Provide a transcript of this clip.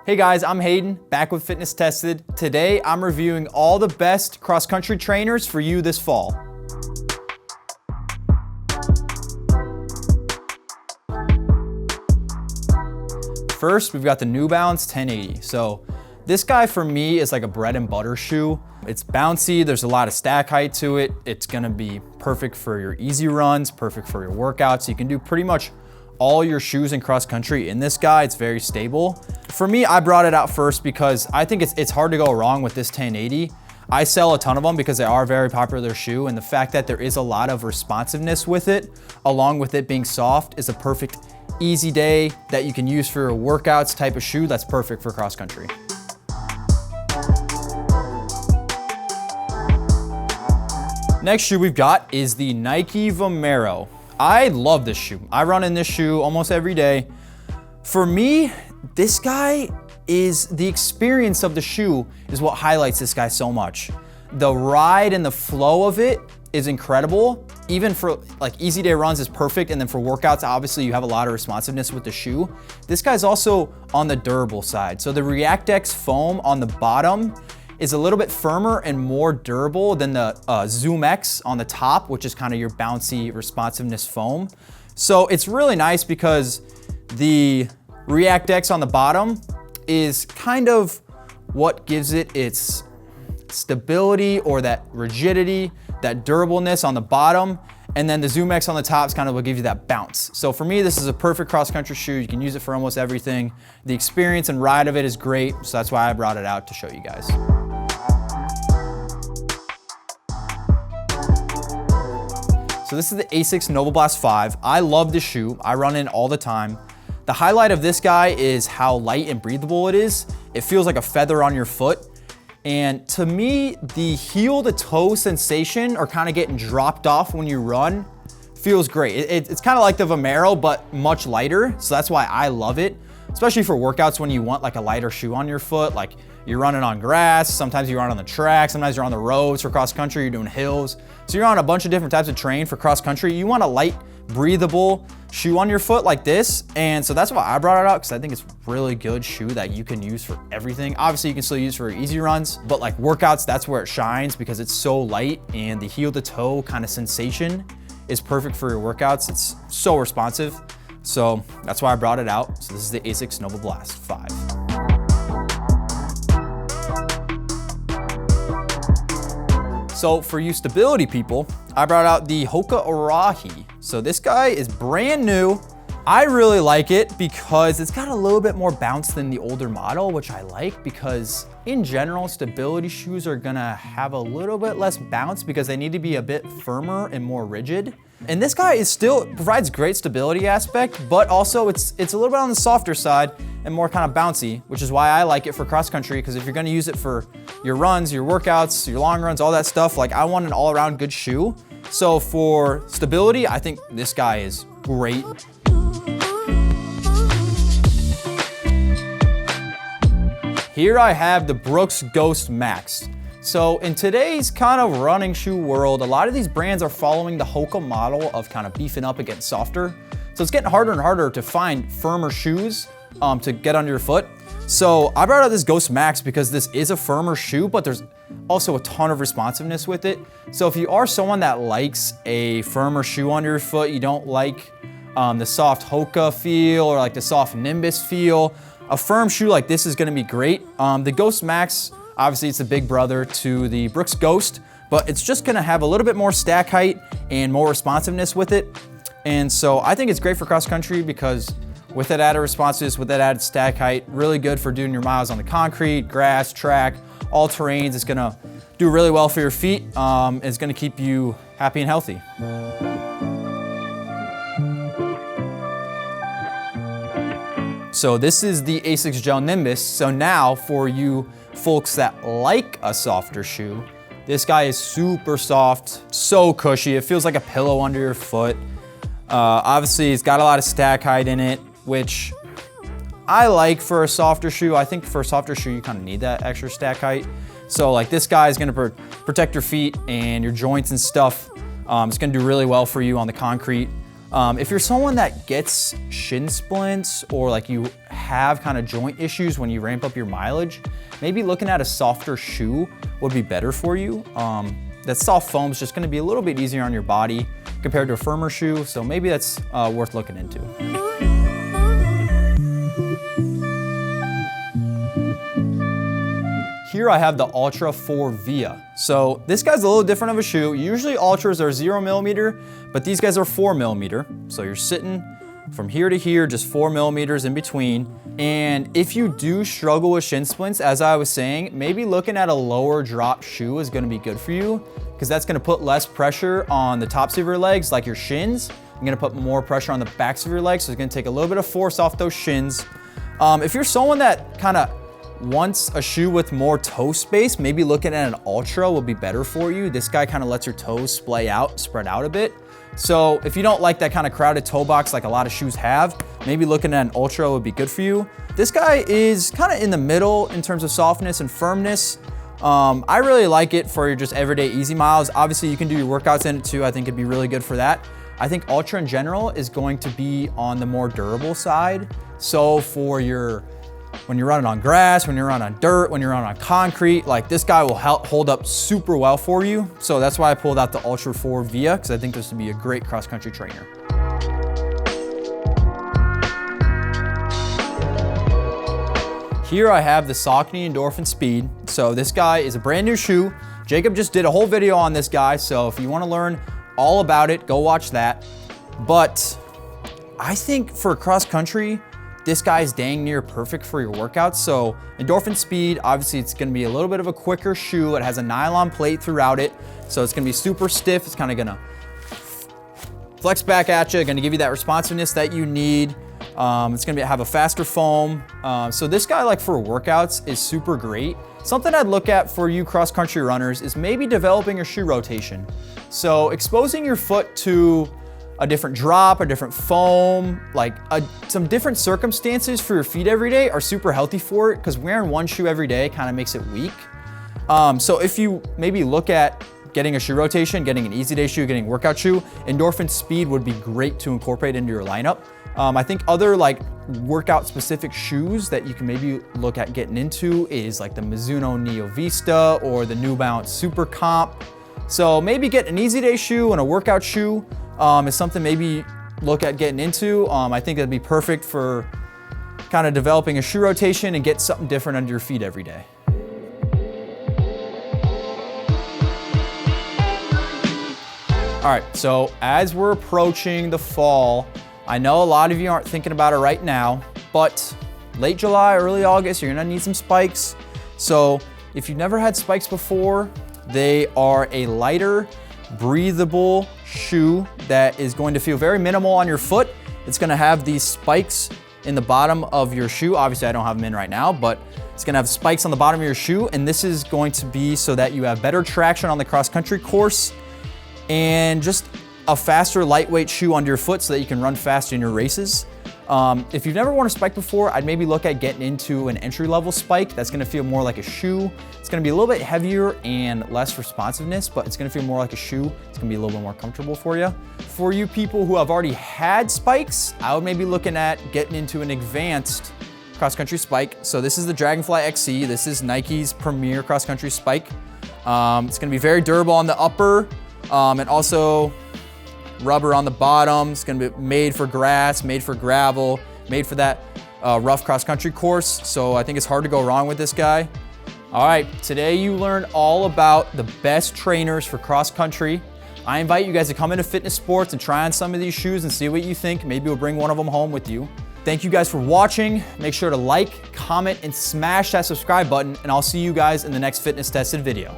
Hey guys, I'm Hayden, back with Fitness Tested. Today, I'm reviewing all the best cross-country trainers for you this fall. First, we've got the New Balance 1080. So this guy for me is like a bread and butter shoe. It's bouncy, there's a lot of stack height to it. It's gonna be perfect for your easy runs, perfect for your workouts. You can do pretty much all your shoes in cross country in this guy. It's very stable. For me, I brought it out first because I think it's hard to go wrong with this 1080. I sell a ton of them because they are a very popular shoe, and the fact that there is a lot of responsiveness with it, along with it being soft, is a perfect easy day that you can use for workouts type of shoe that's perfect for cross country. Next shoe we've got is the Nike Vomero. I love this shoe. I run in this shoe almost every day. For me, this guy is the experience of the shoe is what highlights this guy so much. The ride and the flow of it is incredible. Even for like easy day runs is perfect. And then for workouts, obviously you have a lot of responsiveness with the shoe. This guy's also on the durable side. So the ReactX foam on the bottom is a little bit firmer and more durable than the Zoom X on the top, which is kind of your bouncy responsiveness foam. So it's really nice because the ReactX on the bottom is kind of what gives it its stability or that rigidity, that durableness on the bottom. And then the Zoom X on the top is kind of what gives you that bounce. So for me, this is a perfect cross-country shoe. You can use it for almost everything. The experience and ride of it is great. So that's why I brought it out to show you guys. So this is the ASICS NOVABLAST 5. I love this shoe. I run in all the time. The highlight of this guy is how light and breathable it is. It feels like a feather on your foot. And to me, the heel to toe sensation or kind of getting dropped off when you run feels great. It's kind of like the Vomero, but much lighter. So that's why I love it, especially for workouts when you want like a lighter shoe on your foot. Like you're running on grass, sometimes you run on the track, sometimes you're on the roads for cross country, you're doing hills. So you're on a bunch of different types of terrain for cross country. You want a light, breathable shoe on your foot like this. And so that's why I brought it out, because I think it's a really good shoe that you can use for everything. Obviously you can still use for easy runs, but like workouts, that's where it shines because it's so light, and the heel to toe kind of sensation is perfect for your workouts. It's so responsive. So that's why I brought it out. So this is the ASICS NOVABLAST 5. So for you stability people, I brought out the HOKA Arahi. So this guy is brand new. I really like it because it's got a little bit more bounce than the older model, which I like because in general, stability shoes are gonna have a little bit less bounce because they need to be a bit firmer and more rigid. And this guy is still provides great stability aspect, but also it's a little bit on the softer side and more kind of bouncy, which is why I like it for cross country, because if you're gonna use it for your runs, your workouts, your long runs, all that stuff, like I want an all around good shoe. So for stability, I think this guy is great. Here I have the Brooks Ghost Max. So in today's kind of running shoe world, a lot of these brands are following the HOKA model of kind of beefing up and getting softer. So it's getting harder and harder to find firmer shoes to get under your foot. So I brought out this Ghost Max because this is a firmer shoe, but there's also a ton of responsiveness with it. So if you are someone that likes a firmer shoe under your foot, you don't like the soft HOKA feel or like the soft Nimbus feel, a firm shoe like this is gonna be great. The Ghost Max, obviously it's the big brother to the Brooks Ghost, but it's just gonna have a little bit more stack height and more responsiveness with it. And so I think it's great for cross country because with that added responsiveness, with that added stack height, really good for doing your miles on the concrete, grass, track, all terrains. It's gonna do really well for your feet. It's gonna keep you happy and healthy. So this is the ASICS GEL-NIMBUS. So now for you folks that like a softer shoe, this guy is super soft, so cushy. It feels like a pillow under your foot. Obviously it's got a lot of stack height in it, which I like for a softer shoe. I think for a softer shoe, you kind of need that extra stack height. So like this guy is gonna protect your feet and your joints and stuff. It's gonna do really well for you on the concrete. If you're someone that gets shin splints or like you have kind of joint issues when you ramp up your mileage, maybe looking at a softer shoe would be better for you. That soft foam is just gonna be a little bit easier on your body compared to a firmer shoe, so maybe that's worth looking into. Here I have the Altra FWD VIA. So this guy's a little different of a shoe. Usually Altras are 0mm, but these guys are 4mm. So you're sitting from here to here, just 4mm in between. And if you do struggle with shin splints, as I was saying, maybe looking at a lower drop shoe is gonna be good for you, because that's gonna put less pressure on the tops of your legs, like your shins. I'm gonna put more pressure on the backs of your legs, so it's gonna take a little bit of force off those shins. If you're someone that kind of wants a shoe with more toe space, maybe looking at an Altra will be better for you. This guy kind of lets your toes spread out a bit. So if you don't like that kind of crowded toe box like a lot of shoes have, maybe looking at an Altra would be good for you. This guy is kind of in the middle in terms of softness and firmness. I really like it for your just everyday easy miles. Obviously you can do your workouts in it too. I think it'd be really good for that. I think Altra in general is going to be on the more durable side. So for when you're running on grass, when you're running on dirt, when you're running on concrete, like this guy will hold up super well for you. So that's why I pulled out the Altra FWD VIA, because I think this would be a great cross-country trainer. Here I have the Saucony Endorphin Speed. So this guy is a brand new shoe. Jacob just did a whole video on this guy, so if you want to learn all about it, go watch that. But I think for cross-country, this guy is dang near perfect for your workouts. So Endorphin Speed, obviously it's gonna be a little bit of a quicker shoe. It has a nylon plate throughout it. So it's gonna be super stiff. It's kind of gonna flex back at you, gonna give you that responsiveness that you need. It's gonna have a faster foam. So this guy, like for workouts, is super great. Something I'd look at for you cross-country runners is maybe developing a shoe rotation. So exposing your foot to a different drop, a different foam, like some different circumstances for your feet every day are super healthy for it, because wearing one shoe every day kind of makes it weak. So if you maybe look at getting a shoe rotation, getting an easy day shoe, getting a workout shoe, Endorphin Speed would be great to incorporate into your lineup. I think other like workout specific shoes that you can maybe look at getting into is like the Mizuno Neo Vista or the New Balance Super Comp. So maybe get an easy day shoe and a workout shoe is something maybe look at getting into. I think that'd be perfect for kind of developing a shoe rotation and get something different under your feet every day. All right, so as we're approaching the fall, I know a lot of you aren't thinking about it right now, but late July, early August, you're gonna need some spikes. So if you've never had spikes before, they are a lighter, breathable shoe that is going to feel very minimal on your foot. It's gonna have these spikes in the bottom of your shoe. Obviously I don't have them in right now, but it's gonna have spikes on the bottom of your shoe, and this is going to be so that you have better traction on the cross-country course and just a faster, lightweight shoe under your foot so that you can run fast in your races. If you've never worn a spike before, I'd maybe look at getting into an entry-level spike that's gonna feel more like a shoe. It's gonna be a little bit heavier and less responsiveness, but it's gonna feel more like a shoe. It's gonna be a little bit more comfortable for you. For you people who have already had spikes, I would maybe looking at getting into an advanced cross-country spike. So this is the Dragonfly XC. This is Nike's premier cross-country spike. It's gonna be very durable on the upper, and also rubber on the bottom. It's gonna be made for grass, made for gravel, made for that rough cross-country course. So I think it's hard to go wrong with this guy. All right, today you learned all about the best trainers for cross-country. I invite you guys to come into fitness sports and try on some of these shoes and see what you think. Maybe we'll bring one of them home with you. Thank you guys for watching. Make sure to like, comment, and smash that subscribe button, and I'll see you guys in the next fitness tested video.